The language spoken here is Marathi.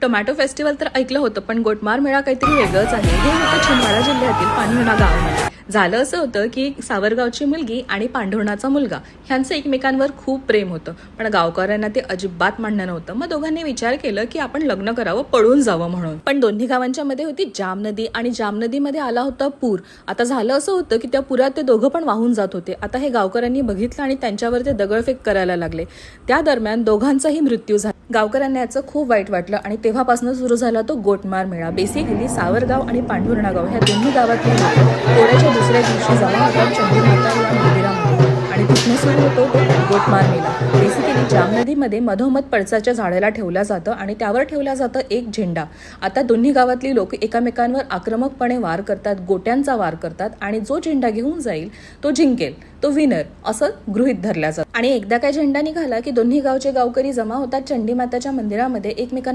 टोमॅटो फेस्टिवल तर ऐकलं होतं, पण गोटमार मेळा काहीतरी वेगळंच आहे. हे होतं छिंदवाडा जिल्ह्यातील पांढुर्णा गावामध्ये. झालं असं होतं की सावरगावची मुलगी आणि पांढुर्णाचा मुलगा ह्यांचं एकमेकांवर खूप प्रेम होतं, पण गावकऱ्यांना ते अजिबात मान्य नव्हतं. मग दोघांनी विचार केलं की आपण लग्न करावं, पळून जावं म्हणून. पण दोन्ही गावांच्या मध्ये होती जाम नदी आणि जाम नदीमध्ये आला होता पूर. आता झालं असं होतं की त्या पुरात ते दोघं पण वाहून जात होते. आता हे गावकऱ्यांनी बघितलं आणि त्यांच्यावर ते दगडफेक करायला लागले. त्या दरम्यान दोघांचाही मृत्यू झाला. गावकऱ्यांना याचं खूप वाईट वाटलं आणि तेव्हापासून सुरू झाला तो गोटमार मेळा. बेसिकली सावरगाव आणि पांढुर्णा गाव ह्या दोन्ही गावातले लोक पोळ्याच्या दुसऱ्या दिवशी जमा होतात चंडीमाता या मंदिरामध्ये आणि तिथनं सुरू होतो तो गोटमार मेळा. बेसिकली जाम नदीमध्ये मधोमध पळसाच्या झाडाला ठेवलं जातं आणि त्यावर ठेवला जातं एक झेंडा. आता दोन्ही गावातली लोक एकमेकांवर आक्रमकपणे वार करतात, गोट्यांचा वार करतात आणि जो झेंडा घेऊन जाईल तो जिंकेल, तो विनर असं गृहीत धरला जातं. आणि एकदा काय झेंडा निघाला की दोन्ही गावचे गावकरी जमा होतात चंडीमाताच्या मंदिरामध्ये एकमेकांना